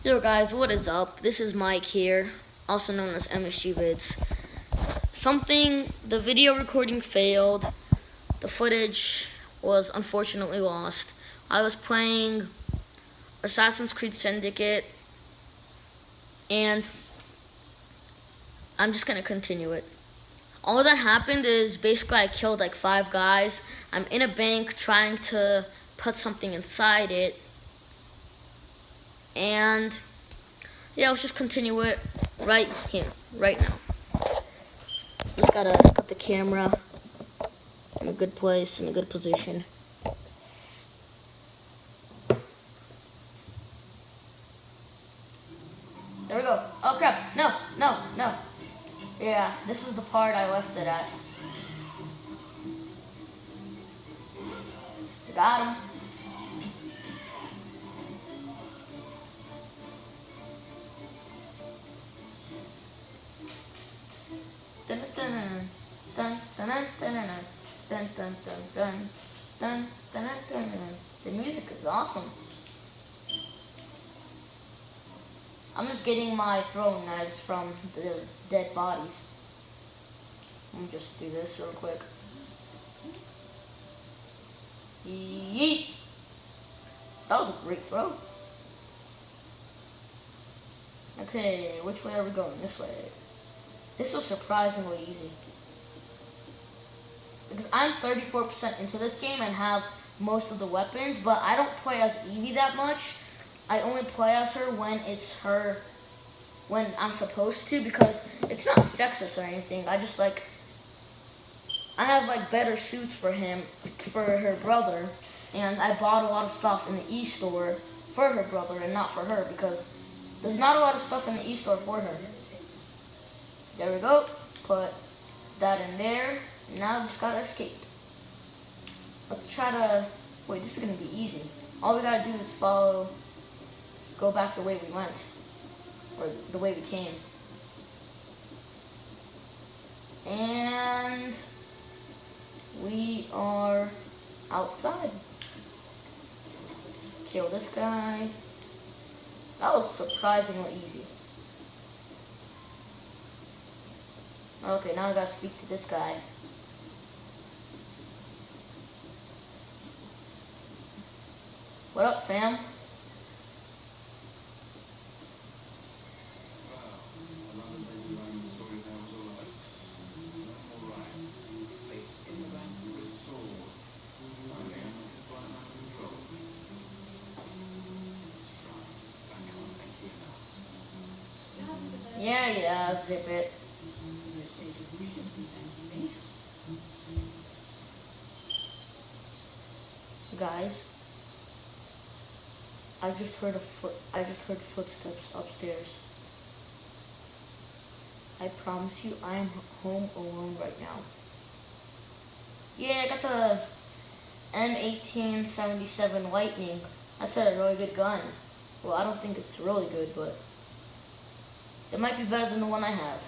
Yo guys, what is up? This is Mike here, also known as MSG Vids. The video recording failed. The footage was unfortunately lost. I was playing Assassin's Creed Syndicate, and I'm just gonna continue it. All that happened is basically I killed like 5 guys. I'm in a bank trying to put something inside it. And yeah, let's just continue it right here, right now. Just gotta put the camera in a good place, in a good position. There we go. Oh crap, no. Yeah, this is the part I left it at. Got him. Dun dun dun dun dun dun dun dun dun dun dun dun. The music is awesome. I'm just getting my throwing knives from the dead bodies. Let me just do this real quick. Yeet! That was a great throw. Okay, which way are we going? This way. This was surprisingly easy. Because I'm 34% into this game and have most of the weapons, but I don't play as Evie that much. I only play as her when I'm supposed to, because it's not sexist or anything. I have like better suits for her brother, and I bought a lot of stuff in the e-store for her brother and not for her, because there's not a lot of stuff in the e-store for her. There we go. Put that in there. Now we just gotta escape. Let's try to... Wait, this is gonna be easy. All we gotta do is follow... Just go back the way we went. Or the way we came. And... we are outside. Kill this guy. That was surprisingly easy. Okay, now I gotta speak to this guy. What up, fam? Yeah, zip it. Guys, I just heard footsteps upstairs. I promise you, I am home alone right now. Yeah, I got the M1877 Lightning. That's a really good gun. Well, I don't think it's really good, but it might be better than the one I have.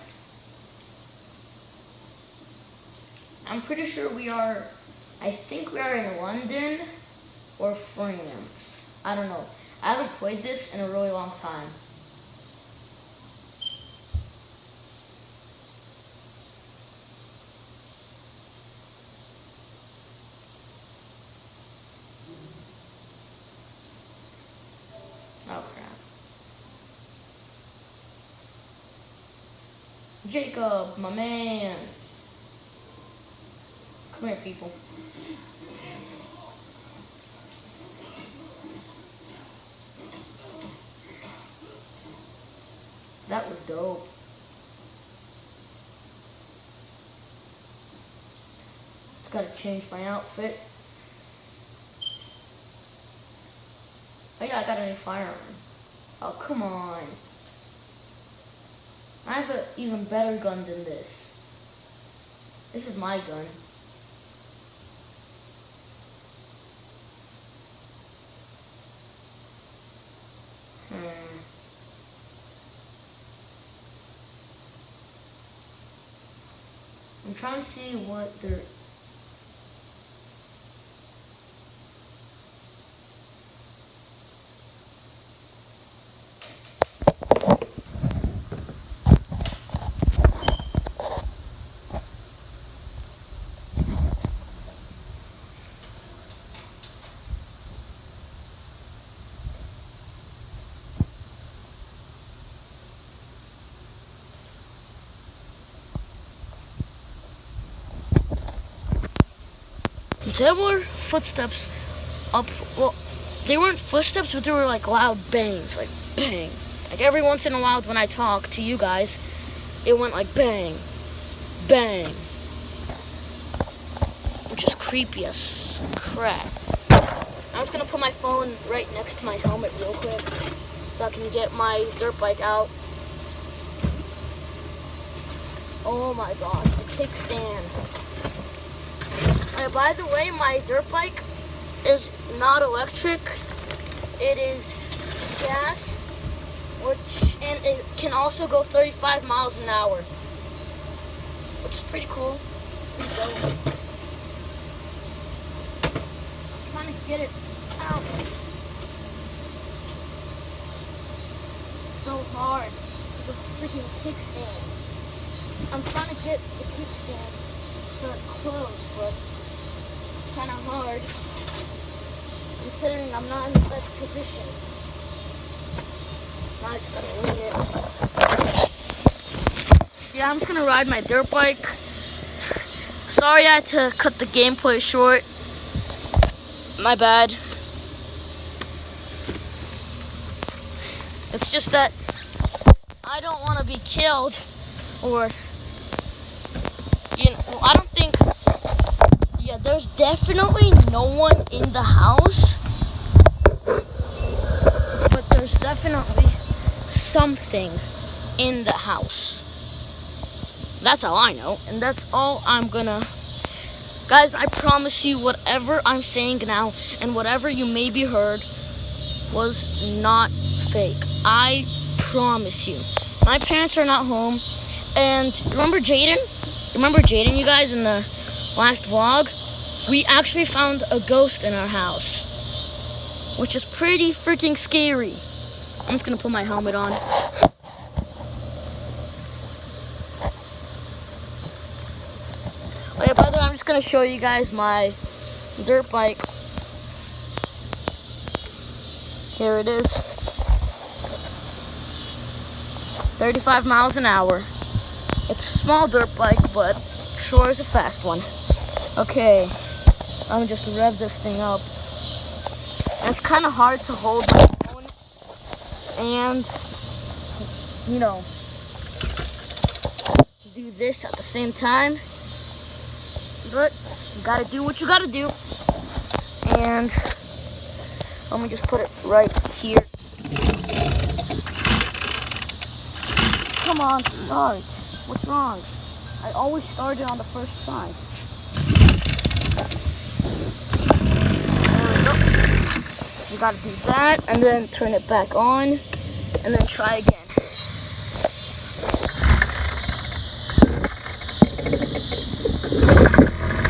I'm pretty sure I think we are in London or France. I don't know. I haven't played this in a really long time. Oh crap. Jacob, my man. Come here, people. That was dope. Just gotta change my outfit. Oh yeah, I got a new firearm. Oh, come on. I have an even better gun than this. This is my gun. I'm trying to see what they're... there were footsteps up. Well, they weren't footsteps, but they were like loud bangs, like bang. Like every once in a while when I talk to you guys, it went like bang, bang, which is creepy as crap. I'm just gonna put my phone right next to my helmet real quick so I can get my dirt bike out. Oh my gosh, the kickstand. By the way, my dirt bike is not electric. It is gas, and it can also go 35 miles an hour, which is pretty cool. Pretty dope. I'm trying to get it out. So hard. The freaking kickstand. I'm trying to get the kickstand so it close, but it's kind of hard considering I'm not in the best position. Now I just gotta wing it. Yeah, I'm just gonna ride my dirt bike. Sorry I had to cut the gameplay short. My bad. It's just that I don't want to be killed, or I don't think. Yeah, there's definitely no one in the house, but there's definitely something in the house. That's how I know, and that's all I'm gonna. Guys, I promise you, whatever I'm saying now and whatever you maybe heard was not fake. I promise you. My parents are not home. And remember Jaden? Remember Jaden, you guys, in the last vlog? We actually found a ghost in our house, which is pretty freaking scary. I'm just gonna put my helmet on. Oh yeah, by the way, I'm just gonna show you guys my dirt bike. Here it is. 35 miles an hour. It's a small dirt bike, but sure is a fast one. Okay, I'm gonna just rev this thing up. And it's kind of hard to hold my phone and, do this at the same time. But you gotta do what you gotta do. And let me just put it right here. Come on, start. What's wrong? I always start it on the first try. There we go. You gotta do that, and then turn it back on, and then try again.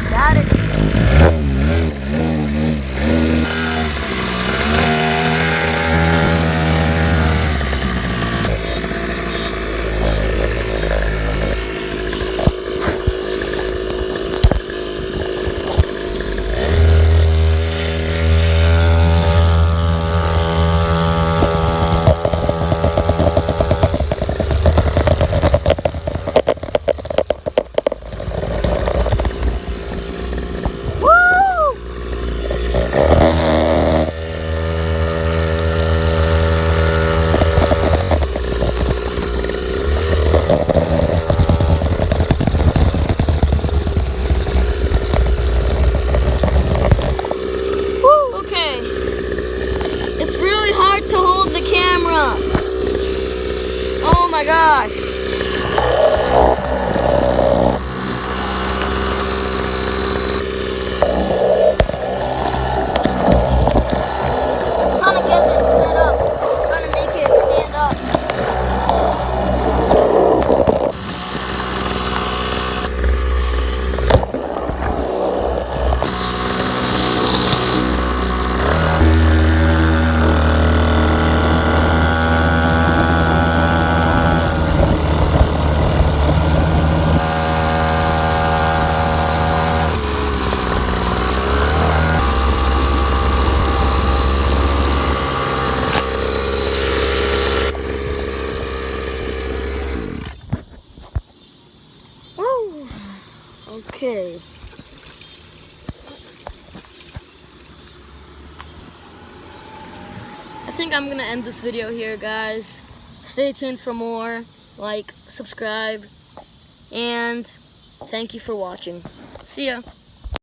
Got it. Oh my gosh. I'm trying to get this set up. I'm trying to make it stand up. Okay. think I'm gonna end this video here, guys. Stay tuned for more. Like, subscribe, and thank you for watching. See ya.